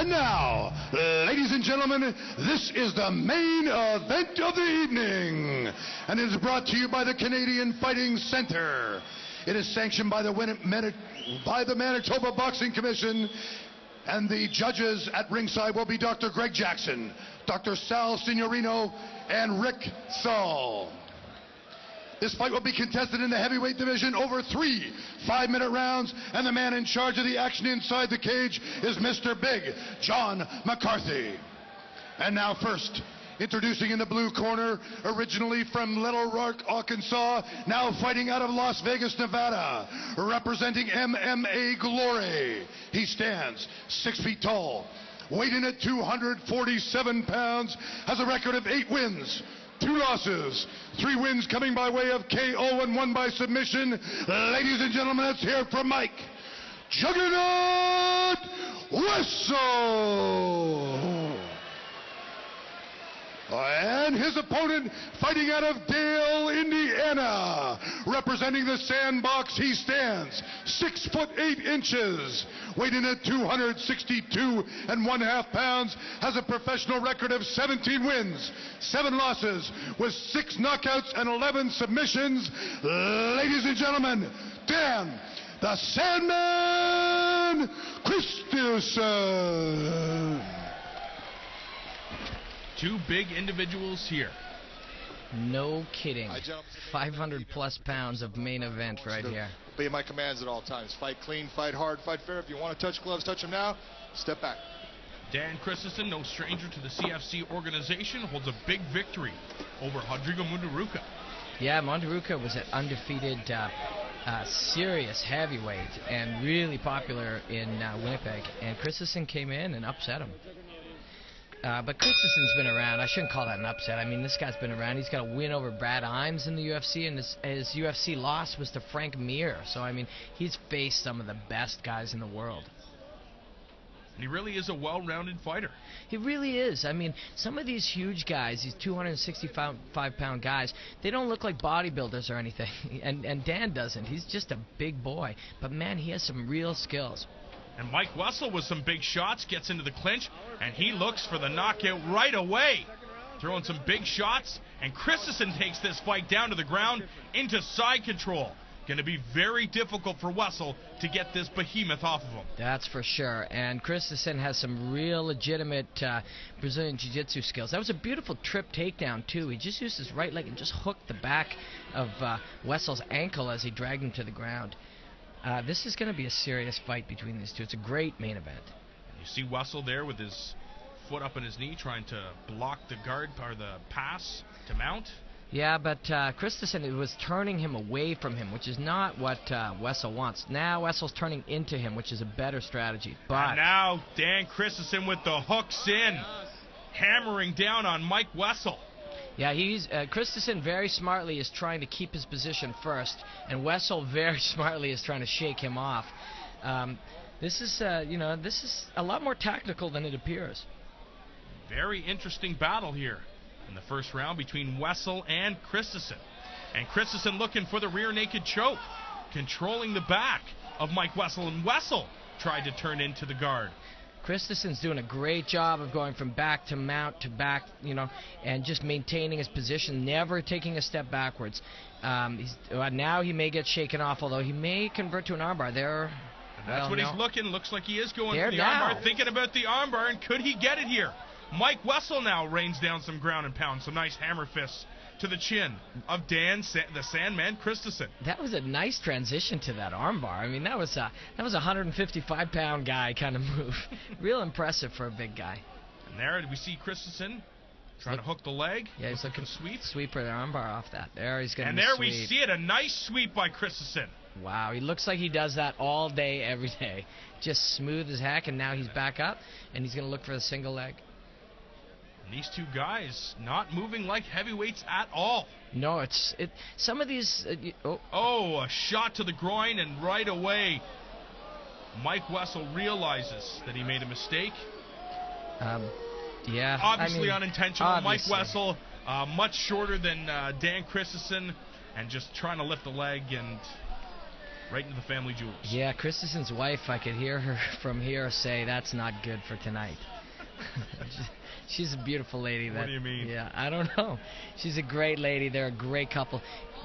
And now, ladies and gentlemen, this is the main event of the evening, and it is brought to you by the Canadian Fighting Centre. It is sanctioned by the Manitoba Boxing Commission, and the judges at ringside will be Dr. Greg Jackson, Dr. Sal Signorino, and Rick Saul. This fight will be contested in the heavyweight division over 3 5-minute rounds, and the man in charge of the action inside the cage is Mr. Big John McCarthy. And now first, introducing in the blue corner, originally from Little Rock, Arkansas, now fighting out of Las Vegas, Nevada, representing MMA Glory. He stands 6 feet tall, weighing in at 247 pounds, has a record of 8 wins, 2 losses, 3 wins coming by way of KO and 1 by submission. Ladies and gentlemen, let's hear from Mike Juggernaut Wessel. And his opponent, fighting out of Dale, Indiana, representing the Sandbox, he stands 6 foot 8 inches, weighing at 262 1/2 pounds, has a professional record of 17 wins, 7 losses, with 6 knockouts and 11 submissions. Ladies and gentlemen, Dan the Sandman Christison. 2 big individuals here. No kidding. 500 plus pounds of main event right here. Be at my commands at all times. Fight clean, fight hard, fight fair. If you want to touch gloves, touch them now. Step back. Dan Christison, no stranger to the CFC organization, holds a big victory over Rodrigo Munduruka. Yeah, Munduruka was an undefeated, serious heavyweight and really popular in Winnipeg. And Christison came in and upset him. But Christison's been around. I shouldn't call that an upset. I mean, this guy's been around. He's got a win over Brad Imes in the UFC, and his UFC loss was to Frank Mir. So, I mean, he's faced some of the best guys in the world. And he really is a well-rounded fighter. He really is. I mean, some of these huge guys, these 265-pound guys, they don't look like bodybuilders or anything. And Dan doesn't. He's just a big boy. But, man, he has some real skills. And Mike Wessel with some big shots gets into the clinch, and he looks for the knockout right away. Throwing some big shots, and Christison takes this fight down to the ground into side control. Going to be very difficult for Wessel to get this behemoth off of him. That's for sure. And Christison has some real legitimate Brazilian Jiu-Jitsu skills. That was a beautiful trip takedown, too. He just used his right leg and just hooked the back of Wessel's ankle as he dragged him to the ground. This is going to be a serious fight between these two. It's a great main event. You see Wessel there with his foot up on his knee trying to block the guard or the pass to mount. Yeah, but Christison was turning him away from him, which is not what Wessel wants. Now Wessel's turning into him, which is a better strategy. But and now Dan Christison with the hooks in, hammering down on Mike Wessel. Yeah, he's Christison very smartly is trying to keep his position first, and Wessel very smartly is trying to shake him off. This is this is a lot more tactical than it appears. Very interesting battle here in the first round between Wessel and Christison. And Christison looking for the rear naked choke, controlling the back of Mike Wessel, and Wessel tried to turn into the guard. Christison's doing a great job of going from back to mount to back, and just maintaining his position, never taking a step backwards. Now he may get shaken off, although he may convert to an armbar there. That's what he's looking. Looks like he is going for the armbar, thinking about the armbar, and could he get it here? Mike Wessel now rains down some ground and pound, some nice hammer fists to the chin of Dan the Sandman Christison. That was a nice transition to that armbar. I mean, that was a 155-pound guy kind of move. Real impressive for a big guy. And there we see Christison trying to hook the leg. Yeah, he's looking sweeper the armbar off that. There he's getting. And there we see it, a nice sweep by Christison. Wow, he looks like he does that all day, every day. Just smooth as heck, and now he's back up, and he's going to look for the single leg. These two guys not moving like heavyweights at all. No, some of these. A shot to the groin, and right away, Mike Wessel realizes that he made a mistake. Yeah. Obviously unintentional. Obviously. Mike Wessel, much shorter than Dan Christison, and just trying to lift the leg, and right into the family jewels. Yeah, Christison's wife, I could hear her from here say, that's not good for tonight. She's a beautiful lady. What do you mean? Yeah, I don't know. She's a great lady. They're a great couple.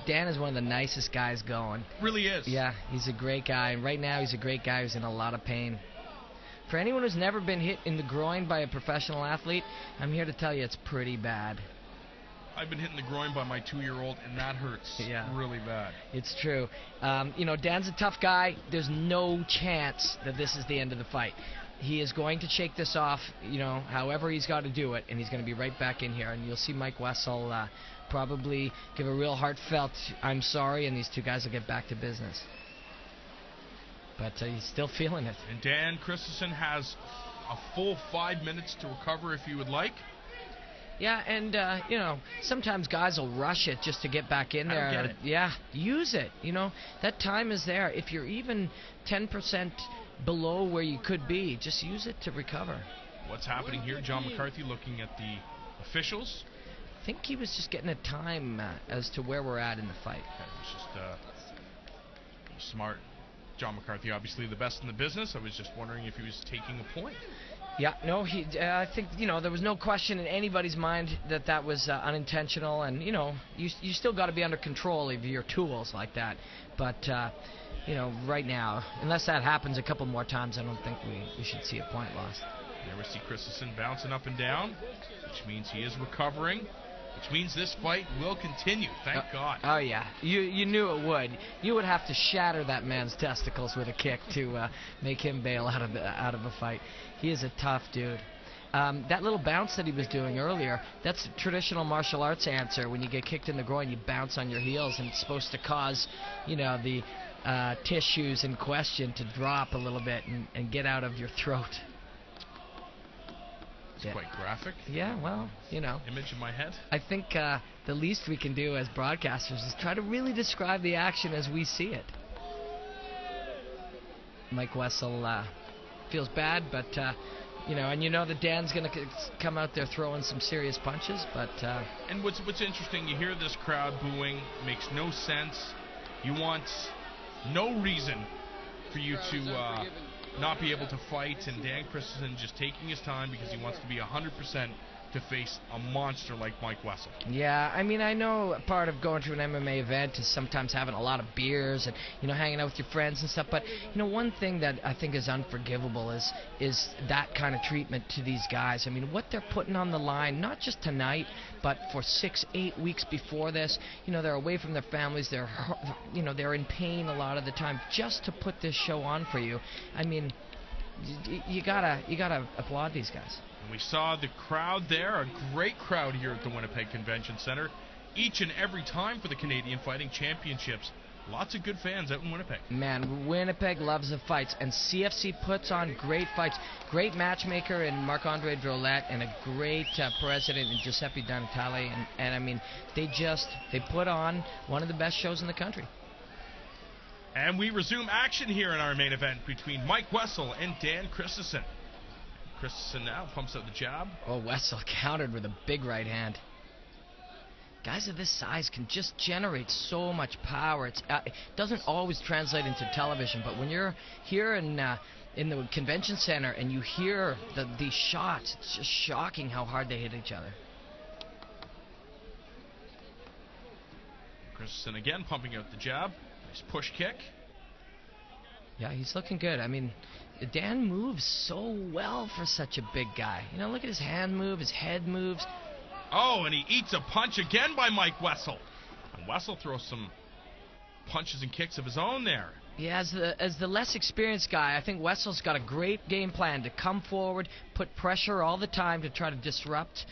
Dan is one of the nicest guys going. Really is. Yeah, he's a great guy. And right now, he's a great guy who's in a lot of pain. For anyone who's never been hit in the groin by a professional athlete, I'm here to tell you it's pretty bad. I've been hit in the groin by my 2-year-old, and that hurts really bad. It's true. Dan's a tough guy. There's no chance that this is the end of the fight. He is going to shake this off, however he's got to do it, and he's going to be right back in here. And you'll see Mike Wessel probably give a real heartfelt I'm sorry, and these two guys will get back to business. But he's still feeling it. And Dan Christison has a full 5 minutes to recover if you would like. Yeah, and, sometimes guys will rush it just to get back in there. I don't get it. Yeah, use it. That time is there. If you're even 10% below where you could be, just use it to recover. What's happening here? John McCarthy looking at the officials. I think he was just getting a time as to where we're at in the fight. Okay, it was just smart. John McCarthy, obviously the best in the business. I was just wondering if he was taking a point. Yeah, no, I think, there was no question in anybody's mind that was unintentional, and, you still got to be under control of your tools like that. But, right now, unless that happens a couple more times, I don't think we should see a point lost. There we see Christison bouncing up and down, which means he is recovering, which means this fight will continue, thank God. Oh, yeah. You knew it would. You would have to shatter that man's testicles with a kick to make him bail out of a fight. He is a tough dude. That little bounce that he was doing earlier, that's a traditional martial arts answer. When you get kicked in the groin, you bounce on your heels, and it's supposed to cause, the tissues in question to drop a little bit and get out of your throat. It's quite graphic. Yeah, well, Image in my head. I think the least we can do as broadcasters is try to really describe the action as we see it. Mike Wessel feels bad, but, that Dan's going to come out there throwing some serious punches, but... And what's interesting, you hear this crowd booing, makes no sense. You want no reason for you to not be able to fight, and Dan Christison just taking his time because he wants to be 100% to face a monster like Mike Wessel. Yeah, I know part of going to an MMA event is sometimes having a lot of beers and, hanging out with your friends and stuff, but, one thing that I think is unforgivable is that kind of treatment to these guys. What they're putting on the line, not just tonight, but for 6-8 weeks before this, they're away from their families, they're in pain a lot of the time just to put this show on for you. You gotta applaud these guys. And we saw the crowd there, a great crowd here at the Winnipeg Convention Center, each and every time for the Canadian Fighting Championships. Lots of good fans out in Winnipeg. Man, Winnipeg loves the fights, and CFC puts on great fights. Great matchmaker in Marc-Andre Drolet, and a great president in Giuseppe Donatale, and they put on one of the best shows in the country. And we resume action here in our main event between Mike Wessel and Dan Christison. Christison now pumps out the jab. Oh, Wessel countered with a big right hand. Guys of this size can just generate so much power. It doesn't always translate into television, but when you're here in the convention center and you hear these shots, it's just shocking how hard they hit each other. Christison again pumping out the jab. Nice push kick. Yeah, he's looking good. Dan moves so well for such a big guy. Look at his hand move, his head moves. Oh, and he eats a punch again by Mike Wessel. And Wessel throws some punches and kicks of his own there. Yeah, as the less experienced guy, I think Wessel's got a great game plan to come forward, put pressure all the time to try to disrupt,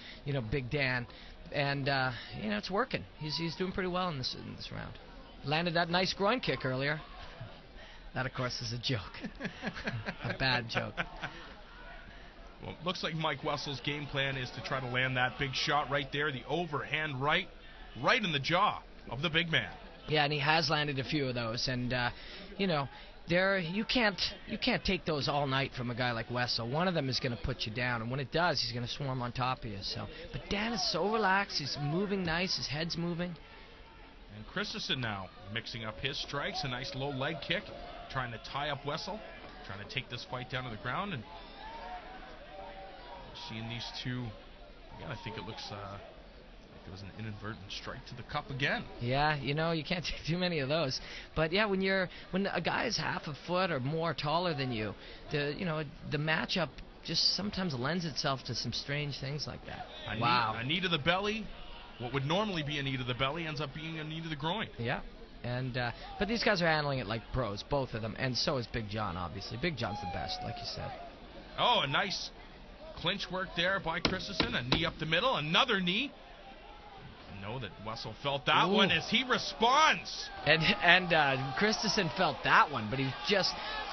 Big Dan. And, it's working. He's doing pretty well in this round. Landed that nice groin kick earlier. That, of course, is a joke. A bad joke. Well, it looks like Mike Wessel's game plan is to try to land that big shot right there, the overhand right in the jaw of the big man. Yeah, and he has landed a few of those. And, you can't take those all night from a guy like Wessel. One of them is going to put you down, and when it does, he's going to swarm on top of you. But Dan is so relaxed. He's moving nice. His head's moving. And Christison now mixing up his strikes. A nice low leg kick. Trying to tie up Wessel. Trying to take this fight down to the ground. And seeing these two, again, I think it looks like there was an inadvertent strike to the cup again. Yeah, you can't take too many of those. But yeah, when a guy is half a foot or more taller than you, the matchup just sometimes lends itself to some strange things like that. A knee to the belly. What would normally be a knee to the belly ends up being a knee to the groin. Yeah. And but these guys are handling it like pros, both of them, and so is Big John, obviously. Big John's the best, like you said. Oh, a nice clinch work there by Christison. A knee up the middle, another knee. I know that Wessel felt that one as he responds. And Christison felt that one, but he just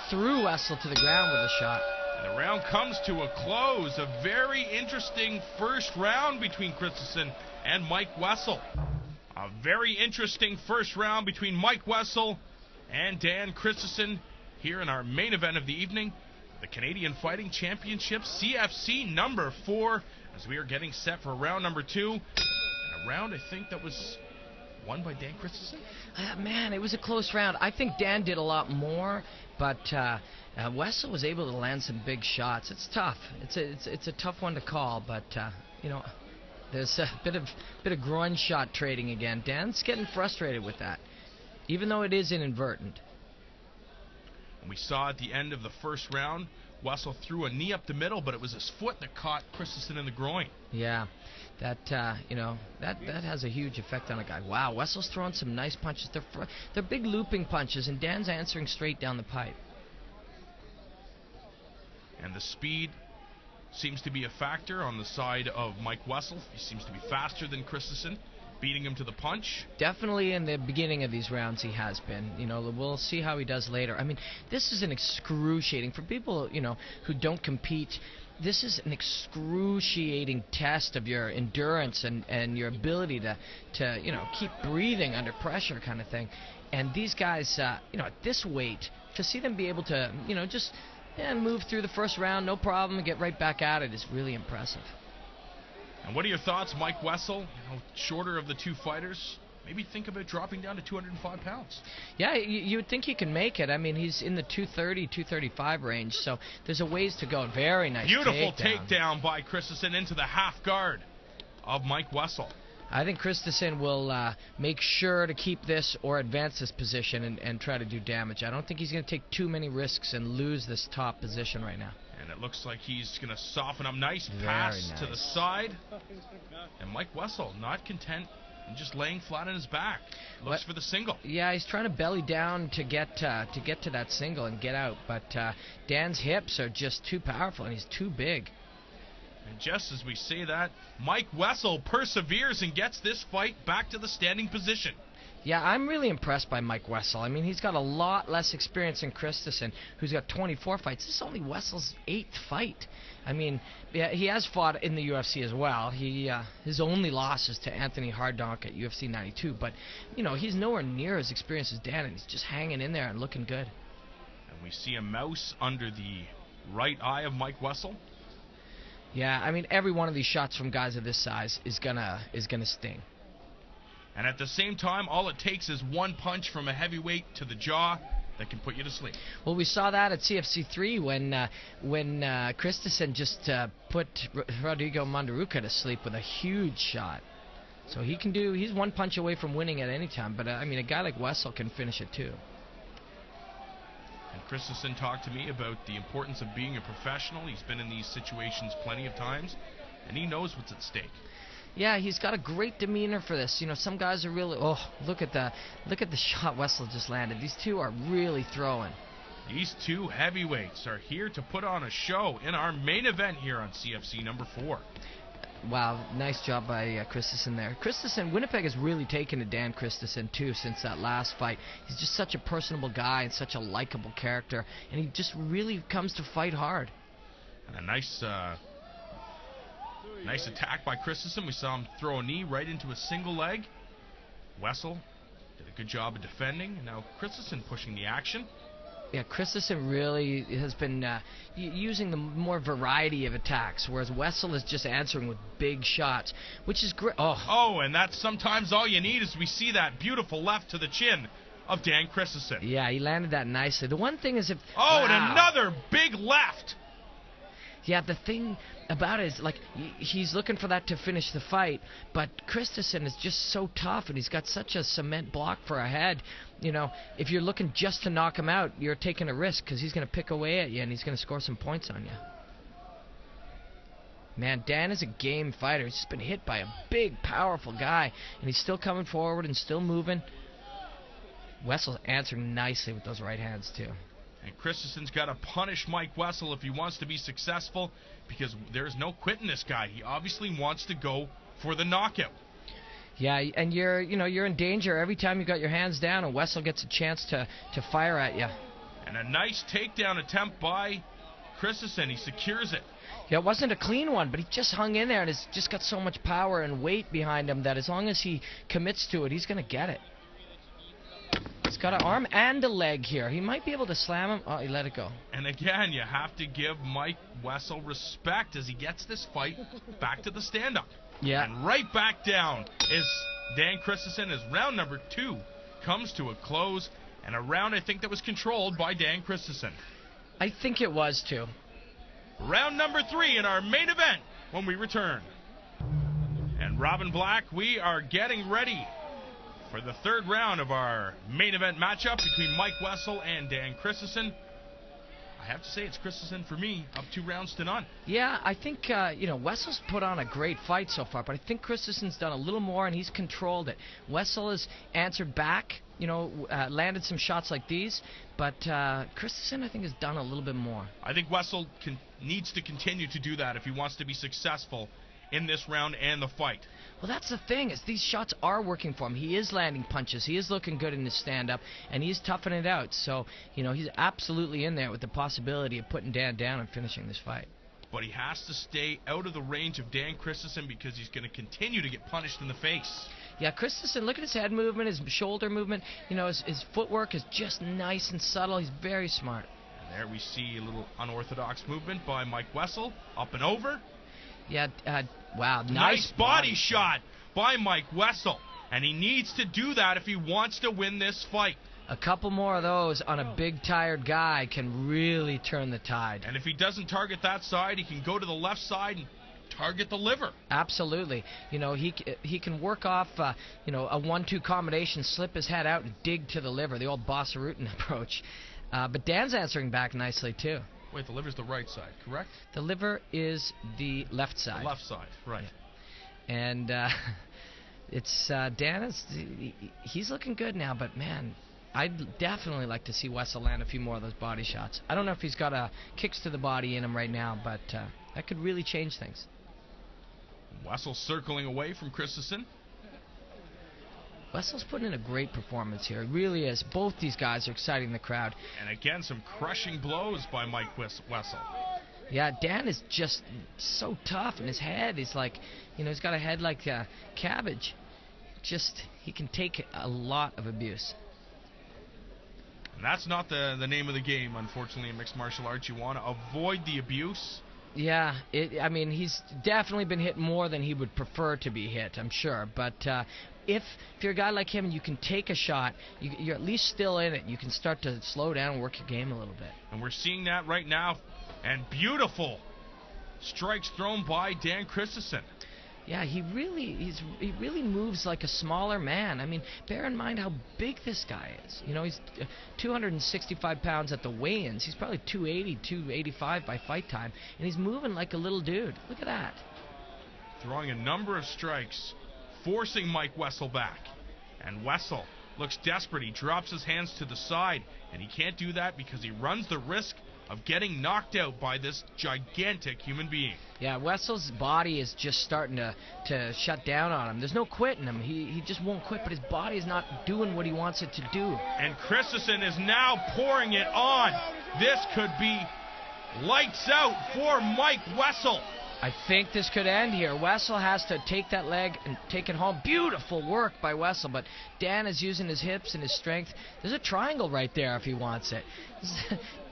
threw Wessel to the ground with a shot. And the round comes to a close. A very interesting first round between Christison and Mike Wessel. A very interesting first round between Mike Wessel and Dan Christison here in our main event of the evening, the Canadian Fighting Championship, CFC number 4, as we are getting set for round number 2. And a round, I think, that was won by Dan Christison? Man, it was a close round. I think Dan did a lot more, but Wessel was able to land some big shots. It's tough. It's a tough one to call, but, there's a bit of groin shot trading again. Dan's getting frustrated with that, even though it is inadvertent. And we saw at the end of the first round, Wessel threw a knee up the middle, but it was his foot that caught Christison in the groin. Yeah, that has a huge effect on a guy. Wow, Wessel's throwing some nice punches. They're big looping punches, and Dan's answering straight down the pipe. And the speed seems to be a factor on the side of Mike Wessel. He seems to be faster than Christison, beating him to the punch. Definitely in the beginning of these rounds he has been. We'll see how he does later. I mean, this is an excruciating, for people, who don't compete, this is an excruciating test of your endurance and your ability to keep breathing under pressure kind of thing. And these guys, at this weight, to see them be able to, just move through the first round, no problem, and get right back at it is really impressive. And what are your thoughts, Mike Wessel? Shorter of the two fighters, maybe think about dropping down to 205 pounds. Yeah, you would think he can make it. I mean, he's in the 230, 235 range, so there's a ways to go. Very nice beautiful takedown by Christison into the half guard of Mike Wessel. I think Christison will make sure to keep this or advance this position and try to do damage. I don't think he's going to take too many risks and lose this top position right now. And it looks like he's going to soften up. Nice pass to the side. And Mike Wessel not content and just laying flat on his back. Looks for the single. Yeah, he's trying to belly down to get to that single and get out. But Dan's hips are just too powerful and he's too big. And just as we say that, Mike Wessel perseveres and gets this fight back to the standing position. Yeah, I'm really impressed by Mike Wessel. I mean, he's got a lot less experience than Christison, who's got 24 fights. This is only Wessel's 8th fight. I mean, yeah, he has fought in the UFC as well. His only loss is to Anthony Hardonk at UFC 92. But, he's nowhere near as experienced as Dan, and he's just hanging in there and looking good. And we see a mouse under the right eye of Mike Wessel. Yeah, I mean, every one of these shots from guys of this size is gonna sting. And at the same time, all it takes is one punch from a heavyweight to the jaw that can put you to sleep. Well, we saw that at CFC 3 when Christison just put Rodrigo Mandaruca to sleep with a huge shot. So he's one punch away from winning at any time. But, I mean, a guy like Wessel can finish it too. And Christison talked to me about the importance of being a professional. He's been in these situations plenty of times, and he knows what's at stake. Yeah, he's got a great demeanor for this. Some guys are really. Oh, look at the shot Wessel just landed. These two are really throwing. These two heavyweights are here to put on a show in our main event here on CFC number 4. Wow, nice job by Christison there. Winnipeg has really taken to Dan Christison too since that last fight. He's just such a personable guy and such a likable character, and he just really comes to fight hard. And a nice attack by Christison. We saw him throw a knee right into a single leg. Wessel did a good job of defending, and now Christison pushing the action. Yeah, Christison really has been using the more variety of attacks, whereas Wessel is just answering with big shots, which is great. Oh, and that's sometimes all you need is we see that beautiful left to the chin of Dan Christison. Yeah, he landed that nicely. The one thing is if... Oh, wow. And another big left. Yeah, the thing about it is, like, he's looking for that to finish the fight, but Christison is just so tough, and he's got such a cement block for a head. You know, if you're looking just to knock him out, you're taking a risk, because he's going to pick away at you, and he's going to score some points on you. Man, Dan is a game fighter. He's just been hit by a big, powerful guy, and he's still coming forward and still moving. Wessel's answering nicely with those right hands, too. And Christison's got to punish Mike Wessel if he wants to be successful, because there's no quitting this guy. He obviously wants to go for the knockout. Yeah, and you're in danger every time you got your hands down, and Wessel gets a chance to fire at you. And a nice takedown attempt by Christison. He secures it. Yeah, it wasn't a clean one, but he just hung in there, and he's just got so much power and weight behind him that as long as he commits to it, he's going to get it. He's got an arm and a leg here. He might be able to slam him. Oh, he let it go. And again, you have to give Mike Wessel respect as he gets this fight back to the stand-up. Yeah. And right back down is Dan Christison as round number 2 comes to a close. And a round, I think, that was controlled by Dan Christison. I think it was, too. Round number 3 in our main event when we return. And Robin Black, we are getting ready for the third round of our main event matchup between Mike Wessel and Dan Christison. I have to say it's Christison for me, up 2 rounds to none. Yeah, I think, Wessel's put on a great fight so far, but I think Christison's done a little more, and he's controlled it. Wessel has answered back, landed some shots like these, but Christison, I think, has done a little bit more. I think Wessel needs to continue to do that if he wants to be successful in this round and the fight. Well, that's the thing, is these shots are working for him. He is landing punches. He is looking good in his stand-up, and he's toughing it out. So, he's absolutely in there with the possibility of putting Dan down and finishing this fight. But he has to stay out of the range of Dan Christison because he's going to continue to get punished in the face. Yeah, Christison, look at his head movement, his shoulder movement. His footwork is just nice and subtle. He's very smart. And there we see a little unorthodox movement by Mike Wessel, up and over. Yeah, wow, nice body shot by Mike Wessel. And he needs to do that if he wants to win this fight. A couple more of those on a big, tired guy can really turn the tide. And if he doesn't target that side, he can go to the left side and target the liver. Absolutely. He can work off, a 1-2 combination, slip his head out and dig to the liver, the old Bossarutan approach. But Dan's answering back nicely, too. Wait, the liver's the right side, correct? The liver is the left side. The left side, right. Yeah. And Dan he's looking good now, but man, I'd definitely like to see Wessel land a few more of those body shots. I don't know if he's got kicks to the body in him right now, but that could really change things. Wessel circling away from Christison. Wessel's putting in a great performance here. He really is. Both these guys are exciting the crowd. And again, some crushing blows by Mike Wessel. Yeah, Dan is just so tough, and his head is like, he's got a head like a cabbage. He can take a lot of abuse. And that's not the name of the game, unfortunately, in mixed martial arts. You want to avoid the abuse. Yeah, he's definitely been hit more than he would prefer to be hit, I'm sure. But if you're a guy like him and you can take a shot, you're at least still in it. You can start to slow down and work your game a little bit. And we're seeing that right now. And beautiful strikes thrown by Dan Christison. Yeah, he really moves like a smaller man. I mean, bear in mind how big this guy is. He's 265 pounds at the weigh-ins. He's probably 280, 285 by fight time, and he's moving like a little dude. Look at that. Throwing a number of strikes, forcing Mike Wessel back. And Wessel looks desperate. He drops his hands to the side, and he can't do that because he runs the risk of getting knocked out by this gigantic human being. Yeah, Wessel's body is just starting to shut down on him. There's no quitting him. He just won't quit, but his body is not doing what he wants it to do. And Christison is now pouring it on. This could be lights out for Mike Wessel. I think this could end here. Wessel has to take that leg and take it home. Beautiful work by Wessel, but Dan is using his hips and his strength. There's a triangle right there if he wants it.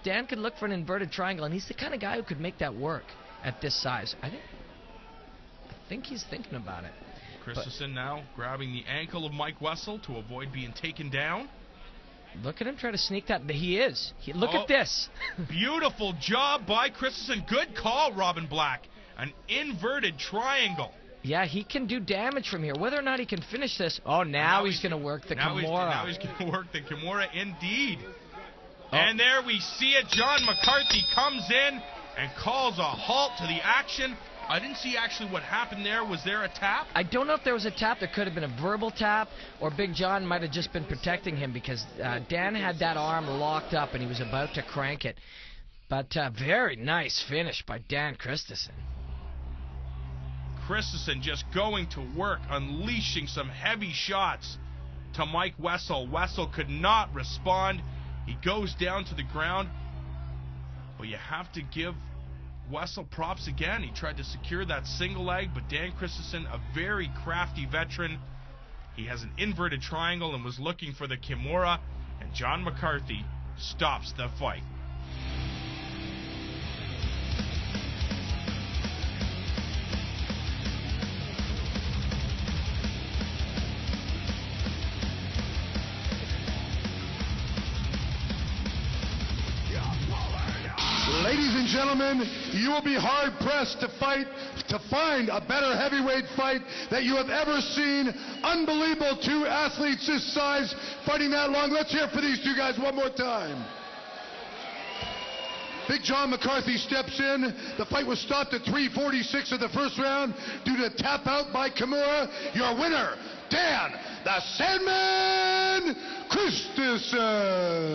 Dan could look for an inverted triangle, and he's the kind of guy who could make that work at this size. I think he's thinking about it. Christison now grabbing the ankle of Mike Wessel to avoid being taken down. Look at him try to sneak that. He is. Look at this. Beautiful job by Christison. Good call, Robin Black. An inverted triangle. Yeah, he can do damage from here. Whether or not he can finish this. Oh, now he's going to work the Kimura. Now he's going to work the Kimura indeed. Oh. And there we see it. John McCarthy comes in and calls a halt to the action. I didn't see actually what happened there. Was there a tap? I don't know if there was a tap. There could have been a verbal tap, or Big John might have just been protecting him because Dan had that arm locked up and he was about to crank it. But very nice finish by Dan Christison. Christison just going to work, unleashing some heavy shots to Mike Wessel. Wessel could not respond. He goes down to the ground. But you have to give Wessel props again. He tried to secure that single leg, but Dan Christison, a very crafty veteran, he has an inverted triangle and was looking for the Kimura, and John McCarthy stops the fight. Ladies and gentlemen, you will be hard-pressed to find a better heavyweight fight that you have ever seen. Unbelievable, two athletes this size fighting that long. Let's hear for these two guys one more time. Big John McCarthy steps in. The fight was stopped at 3:46 of the first round due to tap out by Kimura. Your winner, Dan the Sandman Christison.